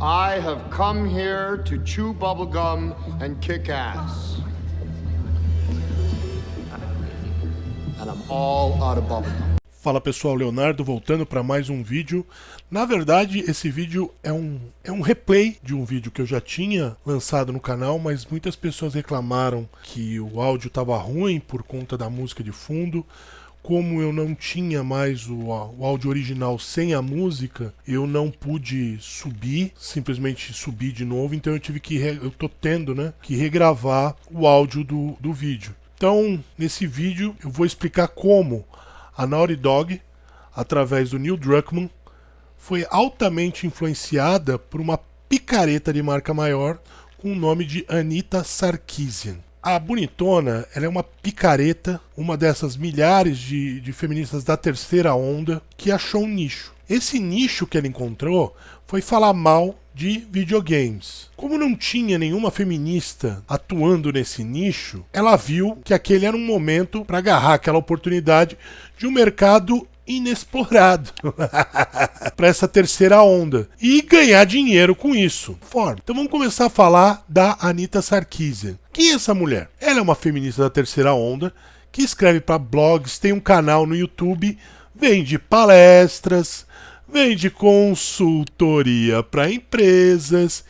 I have come here to chew bubblegum and kick ass. And I'm all out of bubblegum. Fala pessoal, Leonardo voltando para mais um vídeo. Na verdade, esse vídeo é um replay de um vídeo que eu já tinha lançado no canal, mas muitas pessoas reclamaram que o áudio estava ruim por conta da música de fundo. Como eu não tinha mais o áudio original sem a música, eu não pude simplesmente subir de novo, então eu tive que, eu tô tendo, né, que regravar o áudio do vídeo. Então, nesse vídeo eu vou explicar como a Naughty Dog, através do Neil Druckmann, foi altamente influenciada por uma picareta de marca maior com o nome de Anita Sarkeesian. A bonitona, ela é uma picareta, uma dessas milhares de feministas da terceira onda que achou um nicho. Esse nicho que ela encontrou foi falar mal de videogames. Como não tinha nenhuma feminista atuando nesse nicho, ela viu que aquele era um momento para agarrar aquela oportunidade de um mercado inexplorado para essa terceira onda e ganhar dinheiro com isso. Então vamos começar a falar da Anita Sarkeesian. Quem é essa mulher? Ela é uma feminista da terceira onda que escreve para blogs, tem um canal no YouTube, vende palestras, vende consultoria para empresas.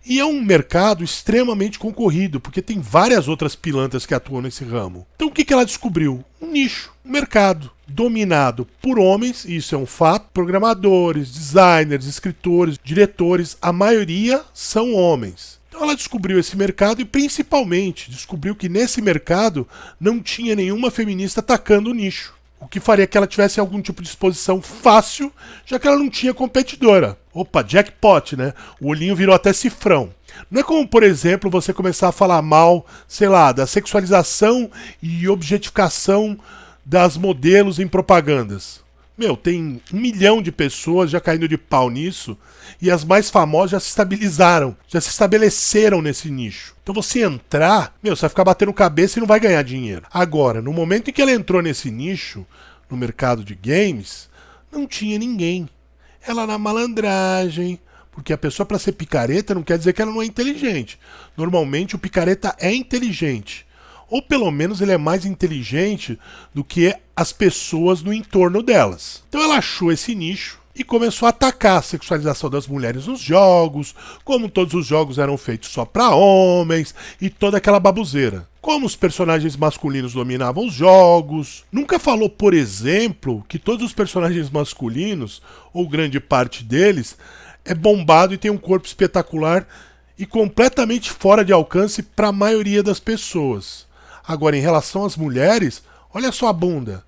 E é um mercado extremamente concorrido, porque tem várias outras pilantras que atuam nesse ramo. Então o que ela descobriu? Um nicho, um mercado dominado por homens, e isso é um fato. Programadores, designers, escritores, diretores, a maioria são homens. Então ela descobriu esse mercado e principalmente descobriu que nesse mercado não tinha nenhuma feminista atacando o nicho. O que faria que ela tivesse algum tipo de exposição fácil, já que ela não tinha competidora. Opa, jackpot, né? O olhinho virou até cifrão. Não é como, por exemplo, você começar a falar mal, sei lá, da sexualização e objetificação das modelos em propagandas. Meu, tem 1 milhão de pessoas já caindo de pau nisso e as mais famosas já se estabilizaram, já se estabeleceram nesse nicho. Então você entrar, você vai ficar batendo cabeça e não vai ganhar dinheiro. Agora, no momento em que ela entrou nesse nicho, no mercado de games, não tinha ninguém. Ela na malandragem, porque a pessoa para ser picareta não quer dizer que ela não é inteligente. Normalmente o picareta é inteligente. Ou pelo menos ele é mais inteligente do que as pessoas no entorno delas. Então ela achou esse nicho e começou a atacar a sexualização das mulheres nos jogos, como todos os jogos eram feitos só para homens e toda aquela baboseira. Como os personagens masculinos dominavam os jogos. Nunca falou, por exemplo, que todos os personagens masculinos, ou grande parte deles, é bombado e tem um corpo espetacular e completamente fora de alcance para a maioria das pessoas. Agora, em relação às mulheres, olha só a bunda.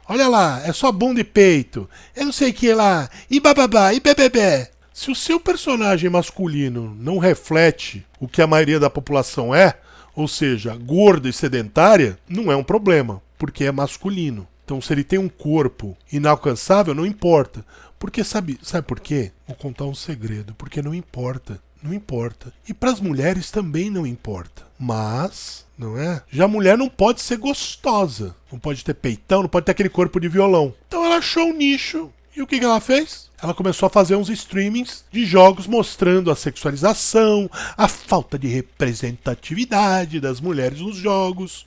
Olha lá, é só bunda e peito. Eu não sei o que lá. E bababá, e bebebé. Se o seu personagem masculino não reflete o que a maioria da população é, ou seja, gorda e sedentária, não é um problema, porque é masculino. Então, se ele tem um corpo inalcançável, não importa. Porque sabe por quê? Vou contar um segredo. Porque não importa. Não importa. E para as mulheres também não importa. Mas, não é? Já a mulher não pode ser gostosa. Não pode ter peitão, não pode ter aquele corpo de violão. Então ela achou um nicho. E o que ela fez? Ela começou a fazer uns streamings de jogos mostrando a sexualização, a falta de representatividade das mulheres nos jogos.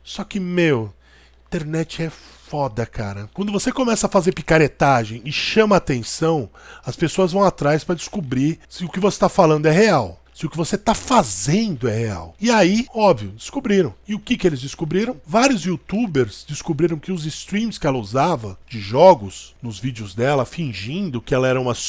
Só que, internet é foda, cara. Quando você começa a fazer picaretagem e chama a atenção, as pessoas vão atrás para descobrir se o que você está falando é real. Se o que você está fazendo é real. E aí, óbvio, descobriram. E o que eles descobriram? Vários youtubers descobriram que os streams que ela usava de jogos nos vídeos dela, fingindo que ela era uma super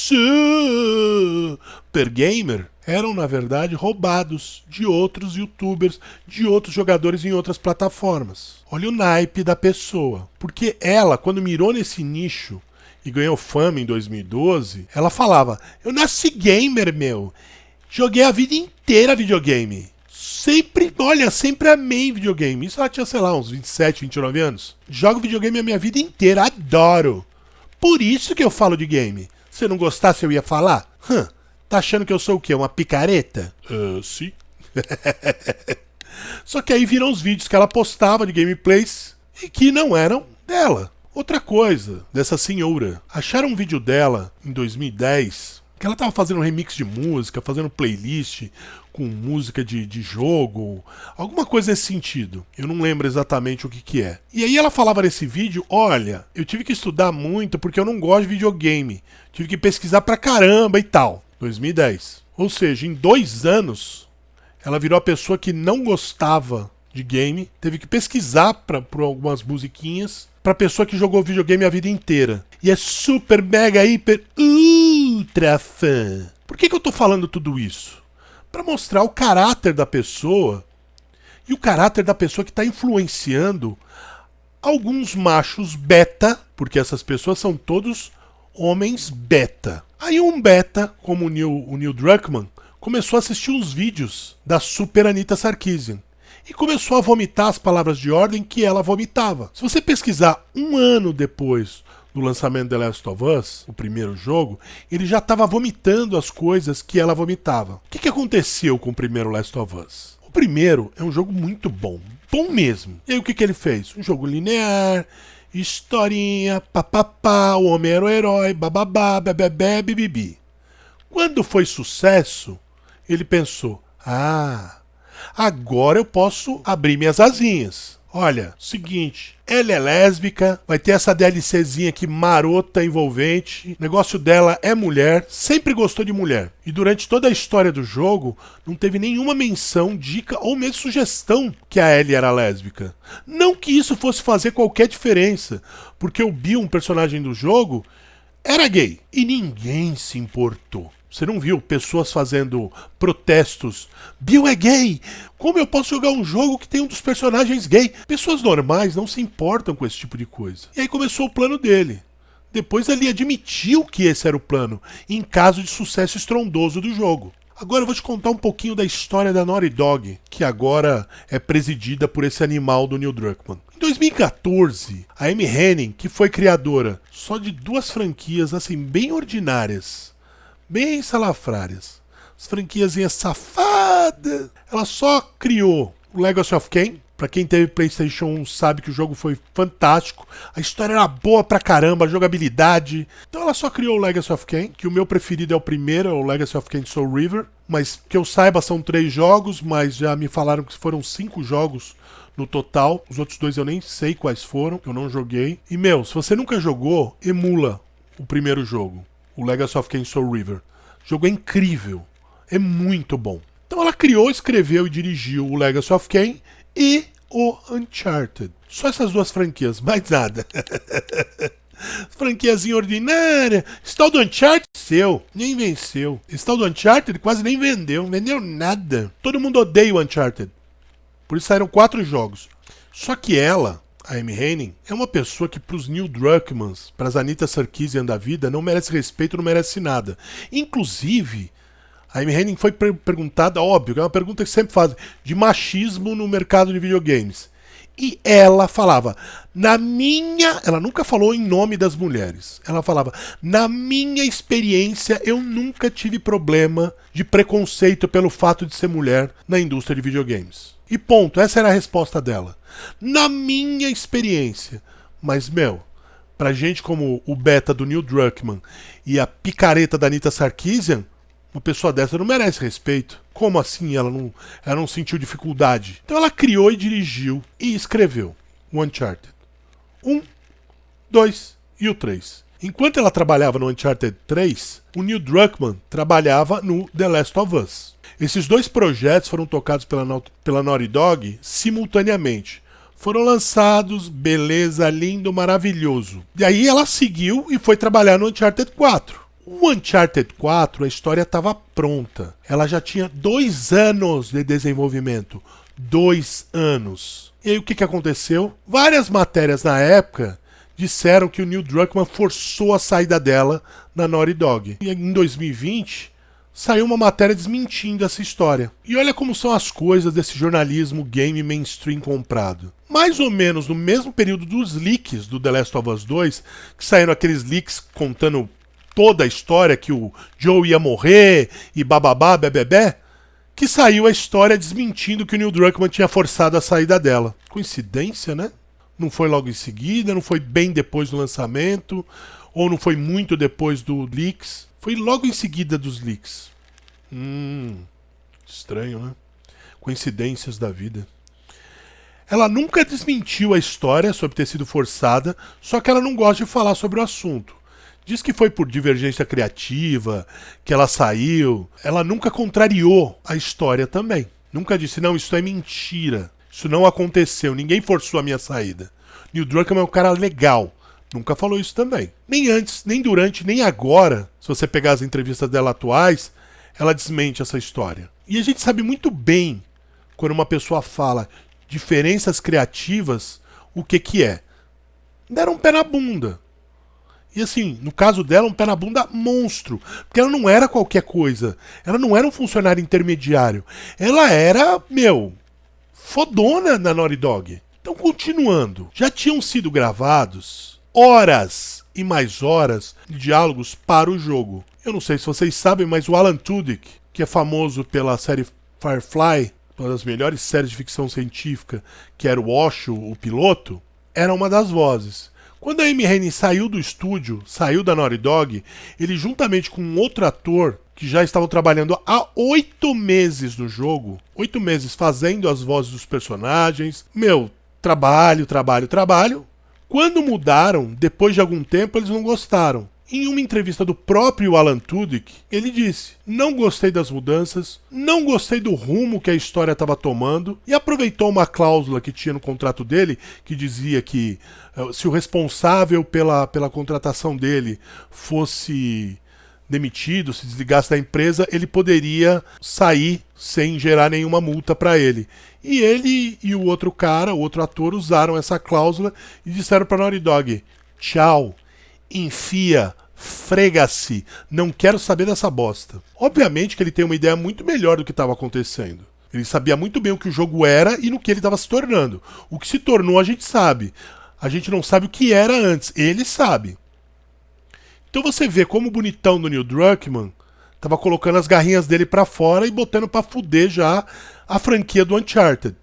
gamer, eram, na verdade, roubados de outros youtubers, de outros jogadores em outras plataformas. Olha o naipe da pessoa. Porque ela, quando mirou nesse nicho e ganhou fama em 2012, ela falava, eu nasci gamer, joguei a vida inteira videogame. Sempre amei videogame. Isso ela tinha, sei lá, uns 27, 29 anos. Jogo videogame a minha vida inteira, adoro. Por isso que eu falo de game. Se eu não gostasse, eu ia falar? Tá achando que eu sou o quê? Uma picareta? Sim. Só que aí viram os vídeos que ela postava de gameplays e que não eram dela. Outra coisa dessa senhora. Acharam um vídeo dela em 2010 Que ela tava fazendo remix de música, fazendo playlist com música de jogo, alguma coisa nesse sentido. Eu não lembro exatamente o que é. E aí ela falava nesse vídeo, olha, eu tive que estudar muito porque eu não gosto de videogame. Tive que pesquisar pra caramba e tal. 2010. Ou seja, em 2 anos, ela virou a pessoa que não gostava de game, teve que pesquisar por algumas musiquinhas, pra pessoa que jogou videogame a vida inteira. E é super, mega, hiper, ultra fã. Por que eu tô falando tudo isso? Para mostrar o caráter da pessoa e o caráter da pessoa que está influenciando alguns machos beta, porque essas pessoas são todos homens beta. Aí um beta, como o Neil Druckmann, começou a assistir os vídeos da Super Anita Sarkeesian e começou a vomitar as palavras de ordem que ela vomitava. Se você pesquisar 1 ano depois do lançamento de The Last of Us, o primeiro jogo, ele já estava vomitando as coisas que ela vomitava. O que aconteceu com o primeiro Last of Us? O primeiro é um jogo muito bom, bom mesmo. E aí o que ele fez? Um jogo linear, historinha, papapá, o homem era o herói, bababá, bebebé, bibibi. Quando foi sucesso, ele pensou, agora eu posso abrir minhas asinhas. Olha, seguinte, ela é lésbica, vai ter essa DLCzinha aqui marota, envolvente. O negócio dela é mulher, sempre gostou de mulher. E durante toda a história do jogo, não teve nenhuma menção, dica ou mesmo sugestão que a Ellie era lésbica. Não que isso fosse fazer qualquer diferença, porque o Bill, um personagem do jogo, era gay. E ninguém se importou. Você não viu pessoas fazendo protestos? Bill é gay! Como eu posso jogar um jogo que tem um dos personagens gay? Pessoas normais não se importam com esse tipo de coisa. E aí começou o plano dele. Depois ele admitiu que esse era o plano, em caso de sucesso estrondoso do jogo. Agora eu vou te contar um pouquinho da história da Naughty Dog, que agora é presidida por esse animal do Neil Druckmann. Em 2014, a Amy Hennig, que foi criadora só de 2 franquias assim bem ordinárias, bem salafrárias, as franquiazinhas safadas, ela só criou o Legacy of Kain. Pra quem teve PlayStation 1 sabe que o jogo foi fantástico, a história era boa pra caramba, a jogabilidade. Então ela só criou o Legacy of Kain, que o meu preferido é o primeiro, é o Legacy of Kain Soul River. Mas que eu saiba são 3 jogos, mas já me falaram que foram 5 jogos no total. Os outros 2 eu nem sei quais foram, eu não joguei. E se você nunca jogou, emula o primeiro jogo, o Legacy of Kain Soul River. O jogo é incrível, é muito bom. Então ela criou, escreveu e dirigiu o Legacy of Kain e o Uncharted. Só essas 2 franquias, mais nada. Franquiazinha ordinária. Esse tal do Uncharted nem venceu. Esse tal do Uncharted quase nem vendeu nada. Todo mundo odeia o Uncharted. Por isso saíram 4 jogos. Só que ela, a Amy Hennig, é uma pessoa que pros Neil Druckmanns, pras Anita Sarkeesian da vida, não merece respeito, não merece nada. Inclusive, a Amy Hennig foi perguntada, óbvio, é uma pergunta que sempre fazem, de machismo no mercado de videogames. E ela falava, ela nunca falou em nome das mulheres, ela falava, na minha experiência eu nunca tive problema de preconceito pelo fato de ser mulher na indústria de videogames. E ponto, essa era a resposta dela. Na minha experiência. Mas, pra gente como o beta do Neil Druckmann e a picareta da Anita Sarkeesian, uma pessoa dessa não merece respeito. Como assim ela não sentiu dificuldade? Então ela criou e dirigiu e escreveu o Uncharted 1, 2 e o 3. Enquanto ela trabalhava no Uncharted 3, o Neil Druckmann trabalhava no The Last of Us. Esses 2 projetos foram tocados pela Naughty Dog simultaneamente. Foram lançados, beleza, lindo, maravilhoso. E aí ela seguiu e foi trabalhar no Uncharted 4. O Uncharted 4, a história estava pronta. Ela já tinha 2 anos de desenvolvimento. 2 anos. E aí o que aconteceu? Várias matérias na época disseram que o Neil Druckmann forçou a saída dela na Naughty Dog. E em 2020, saiu uma matéria desmentindo essa história. E olha como são as coisas desse jornalismo game mainstream comprado. Mais ou menos no mesmo período dos leaks do The Last of Us 2, que saíram aqueles leaks contando toda a história que o Joe ia morrer e bababá, bebebé, que saiu a história desmentindo que o Neil Druckmann tinha forçado a saída dela. Coincidência, né? Não foi logo em seguida, não foi bem depois do lançamento, ou não foi muito depois do leaks. Foi logo em seguida dos leaks. Estranho, né? Coincidências da vida. Ela nunca desmentiu a história sobre ter sido forçada, só que ela não gosta de falar sobre o assunto. Diz que foi por divergência criativa, que ela saiu. Ela nunca contrariou a história também. Nunca disse, não, isso é mentira. Isso não aconteceu, ninguém forçou a minha saída. Neil Druckmann é um cara legal. Nunca falou isso também. Nem antes, nem durante, nem agora. Se você pegar as entrevistas dela atuais, ela desmente essa história. E a gente sabe muito bem, quando uma pessoa fala diferenças criativas, o que que é. Deram um pé na bunda. E assim, no caso dela, um pé na bunda monstro. Porque ela não era qualquer coisa. Ela não era um funcionário intermediário. Ela era, fodona na Naughty Dog. Então, continuando. Já tinham sido gravados horas e mais horas de diálogos para o jogo. Eu não sei se vocês sabem, mas o Alan Tudyk, que é famoso pela série Firefly, uma das melhores séries de ficção científica, que era o Osho, o piloto, era uma das vozes. Quando a Amy Hennig saiu do estúdio, saiu da Naughty Dog, ele juntamente com um outro ator, que já estavam trabalhando há 8 meses no jogo, 8 meses fazendo as vozes dos personagens, trabalho. Quando mudaram, depois de algum tempo, eles não gostaram. Em uma entrevista do próprio Alan Tudyk, ele disse: não gostei das mudanças, não gostei do rumo que a história estava tomando, e aproveitou uma cláusula que tinha no contrato dele, que dizia que se o responsável pela contratação dele fosse demitido, se desligasse da empresa, ele poderia sair sem gerar nenhuma multa para ele. E ele e o outro cara, o outro ator, usaram essa cláusula e disseram para Naughty Dog: tchau. Enfia, frega-se, não quero saber dessa bosta. Obviamente que ele tem uma ideia muito melhor do que estava acontecendo. Ele sabia muito bem o que o jogo era e no que ele estava se tornando. O que se tornou a gente sabe. A gente não sabe o que era antes, ele sabe. Então você vê como o bonitão do Neil Druckmann estava colocando as garrinhas dele pra fora e botando pra fuder já a franquia do Uncharted.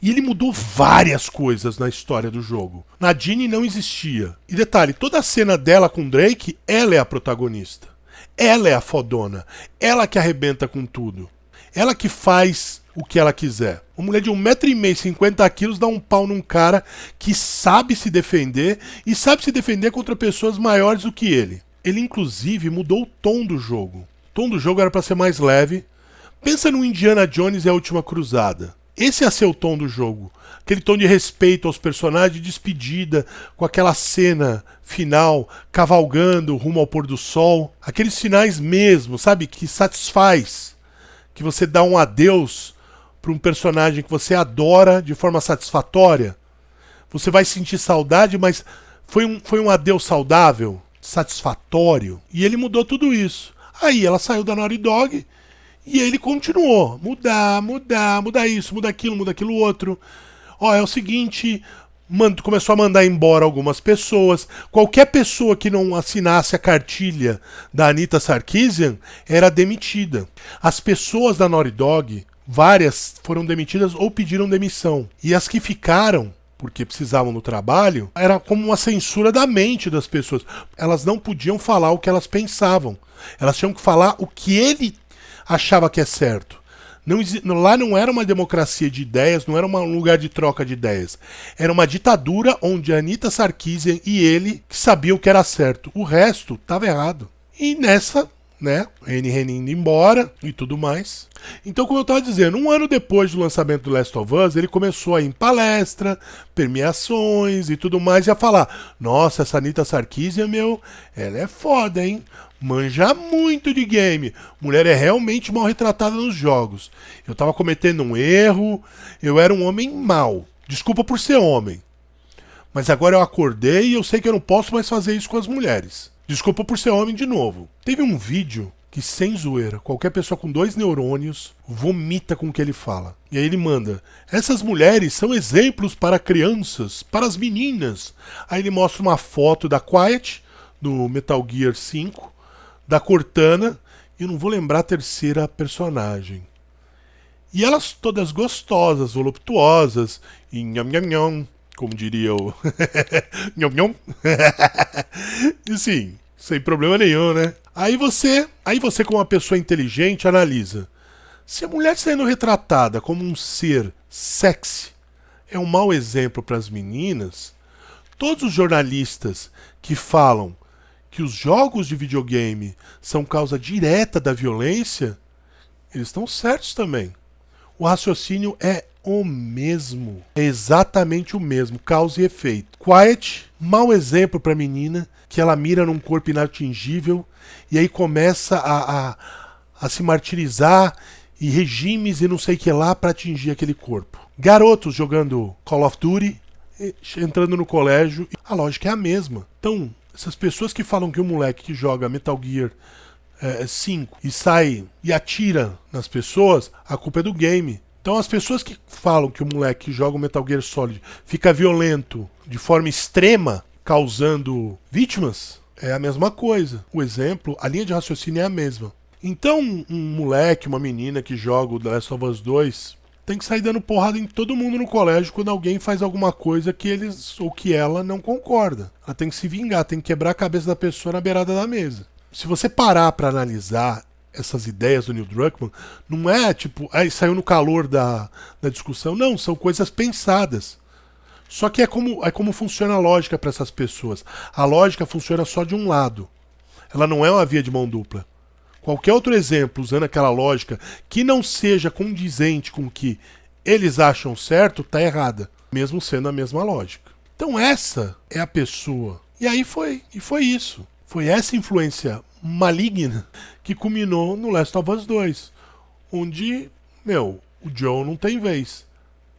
E ele mudou várias coisas na história do jogo. Nadine não existia. E detalhe, toda a cena dela com Drake, ela é a protagonista. Ela é a fodona. Ela que arrebenta com tudo. Ela que faz o que ela quiser. Uma mulher de 1,5 m, 50 kg, dá um pau num cara que sabe se defender e sabe se defender contra pessoas maiores do que ele. Ele, inclusive, mudou o tom do jogo. O tom do jogo era para ser mais leve. Pensa no Indiana Jones e a Última Cruzada. Esse é ser o tom do jogo. Aquele tom de respeito aos personagens, de despedida, com aquela cena final, cavalgando rumo ao pôr do sol. Aqueles finais mesmo, sabe? Que satisfaz. Que você dá um adeus para um personagem que você adora de forma satisfatória. Você vai sentir saudade, mas foi um adeus saudável, satisfatório. E ele mudou tudo isso. Aí ela saiu da Naughty Dog e ele continuou. Mudar isso, muda aquilo outro. Ó, é o seguinte, começou a mandar embora algumas pessoas. Qualquer pessoa que não assinasse a cartilha da Anita Sarkeesian era demitida. As pessoas da Naughty Dog, várias foram demitidas ou pediram demissão. E as que ficaram, porque precisavam do trabalho, era como uma censura da mente das pessoas. Elas não podiam falar o que elas pensavam. Elas tinham que falar o que ele achava que é certo. Lá não era uma democracia de ideias, não era um lugar de troca de ideias. Era uma ditadura onde a Anita Sarkeesian e ele que sabiam o que era certo. O resto estava errado. E nessa, né, Annie Hennig indo embora e tudo mais. Então, como eu estava dizendo, um ano depois do lançamento do Last of Us, ele começou a ir em palestra, premiações e tudo mais, e a falar: nossa, essa Anita Sarkeesian, ela é foda, hein? Manja muito de game. Mulher é realmente mal retratada nos jogos. Eu tava cometendo um erro. Eu era um homem mau. Desculpa por ser homem. Mas agora eu acordei e eu sei que eu não posso mais fazer isso com as mulheres. Desculpa por ser homem de novo. Teve um vídeo que, sem zoeira, qualquer pessoa com 2 neurônios vomita com o que ele fala. E aí ele manda: essas mulheres são exemplos para crianças, para as meninas. Aí ele mostra uma foto da Quiet, do Metal Gear 5, da Cortana, e eu não vou lembrar a terceira personagem. E elas todas gostosas, voluptuosas, e nham nham nham, como diria o... nham nham. E sim, sem problema nenhum, né? Aí você, como uma pessoa inteligente, analisa. Se a mulher sendo retratada como um ser sexy é um mau exemplo para as meninas, todos os jornalistas que falam que os jogos de videogame são causa direta da violência, eles estão certos também. O raciocínio é o mesmo. É exatamente o mesmo, causa e efeito. Quiet, mau exemplo para a menina, que ela mira num corpo inatingível e aí começa a se martirizar e regimes e não sei o que lá para atingir aquele corpo. Garotos jogando Call of Duty, entrando no colégio, a lógica é a mesma. Então, essas pessoas que falam que o moleque que joga Metal Gear 5 e sai e atira nas pessoas, a culpa é do game. Então as pessoas que falam que o moleque que joga o Metal Gear Solid fica violento de forma extrema, causando vítimas, é a mesma coisa. O exemplo, a linha de raciocínio é a mesma. Então um moleque, uma menina que joga o The Last of Us 2 tem que sair dando porrada em todo mundo no colégio quando alguém faz alguma coisa que eles ou que ela não concorda. Ela tem que se vingar, tem que quebrar a cabeça da pessoa na beirada da mesa. Se você parar para analisar essas ideias do Neil Druckmann, não é tipo, saiu no calor da discussão. Não, são coisas pensadas. Só que é como funciona a lógica para essas pessoas. A lógica funciona só de um lado. Ela não é uma via de mão dupla. Qualquer outro exemplo usando aquela lógica que não seja condizente com o que eles acham certo, tá errada. Mesmo sendo a mesma lógica. Então essa é a pessoa. E aí foi isso. Foi essa influência maligna que culminou no Last of Us 2. Onde, o Joe não tem vez.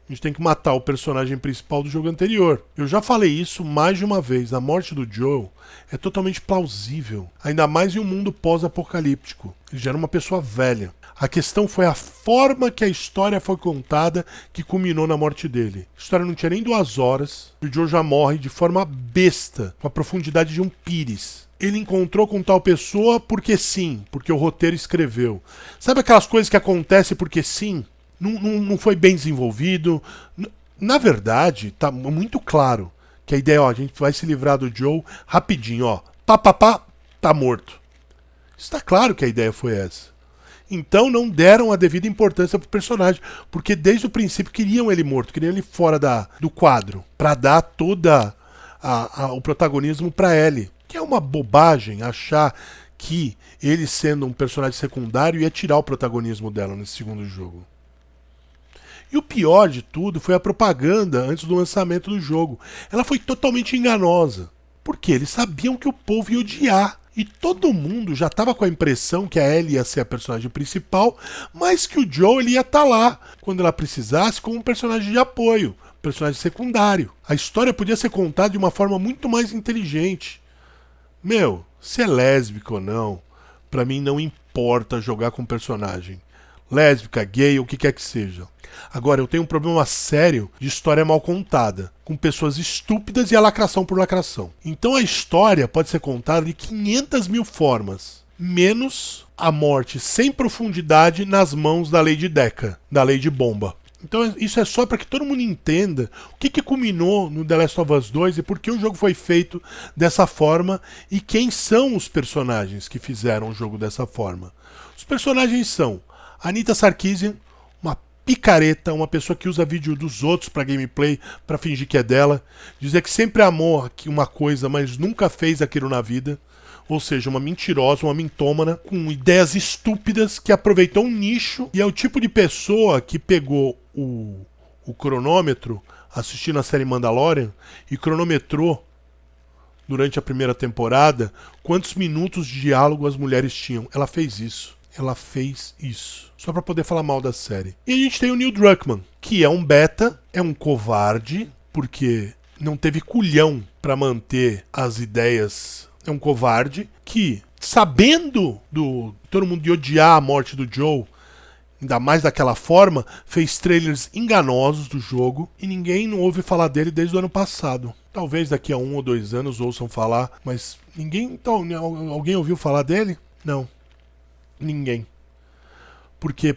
A gente tem que matar o personagem principal do jogo anterior. Eu já falei isso mais de uma vez. A morte do Joe é totalmente plausível. Ainda mais em um mundo pós-apocalíptico. Ele já era uma pessoa velha. A questão foi a forma que a história foi contada que culminou na morte dele. A história não tinha nem 2 horas. E o Joe já morre de forma besta, com a profundidade de um pires. Ele encontrou com tal pessoa porque sim, porque o roteiro escreveu. Sabe aquelas coisas que acontecem porque sim? Não foi bem desenvolvido. Na verdade, tá muito claro que a ideia, a gente vai se livrar do Joe rapidinho, tá morto. Está claro que a ideia foi essa. Então não deram a devida importância pro personagem, porque desde o princípio queriam ele morto, queriam ele fora do quadro, para dar toda o protagonismo para Ellie. Que é uma bobagem achar que ele sendo um personagem secundário ia tirar o protagonismo dela nesse segundo jogo. E o pior de tudo foi a propaganda antes do lançamento do jogo. Ela foi totalmente enganosa. Porque eles sabiam que o povo ia odiar. E todo mundo já estava com a impressão que a Ellie ia ser a personagem principal, mas que o Joe ele ia estar lá, quando ela precisasse, como um personagem de apoio, personagem secundário. A história podia ser contada de uma forma muito mais inteligente. Se é lésbica ou não, pra mim não importa jogar com personagem. Lésbica, gay, o que quer que seja. Agora, eu tenho um problema sério de história mal contada, com pessoas estúpidas e a lacração por lacração. Então a história pode ser contada de 500 mil formas, menos a morte sem profundidade nas mãos da Lady Deca, da Lady Bomba. Então isso é só para que todo mundo entenda o que culminou no The Last of Us 2 e por que o jogo foi feito dessa forma e quem são os personagens que fizeram o jogo dessa forma. Os personagens são Anita Sarkeesian, uma picareta, uma pessoa que usa vídeo dos outros para gameplay, para fingir que é dela, dizer que sempre amou uma coisa, mas nunca fez aquilo na vida. Ou seja, uma mentirosa, uma mintómana, com ideias estúpidas, que aproveitou um nicho e é o tipo de pessoa que pegou o cronômetro, assistindo a série Mandalorian, e cronometrou durante a primeira temporada quantos minutos de diálogo as mulheres tinham. Ela fez isso. Só pra poder falar mal da série. E a gente tem o Neil Druckmann, que é um beta, é um covarde, porque não teve culhão pra manter as ideias. É um covarde que, sabendo todo mundo de odiar a morte do Joe, ainda mais daquela forma, fez trailers enganosos do jogo e ninguém não ouve falar dele desde o ano passado. Talvez daqui a 1 ou 2 anos ouçam falar, mas alguém ouviu falar dele? Não. Ninguém. Porque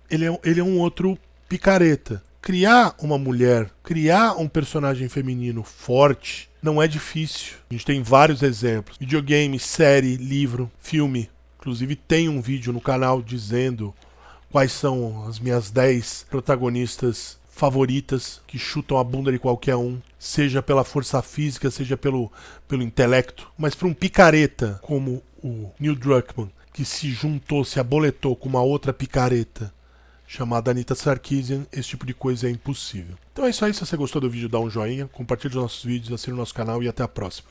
ele é um outro picareta. Criar uma mulher, criar um personagem feminino forte, não é difícil. A gente tem vários exemplos. Videogame, série, livro, filme. Inclusive tem um vídeo no canal dizendo quais são as minhas 10 protagonistas favoritas que chutam a bunda de qualquer um, seja pela força física, seja pelo intelecto. Mas para um picareta como o Neil Druckmann, que se juntou, se aboletou com uma outra picareta chamada Anita Sarkeesian, esse tipo de coisa é impossível. Então é isso aí. Se você gostou do vídeo, dá um joinha, compartilhe os nossos vídeos, assine o nosso canal e até a próxima.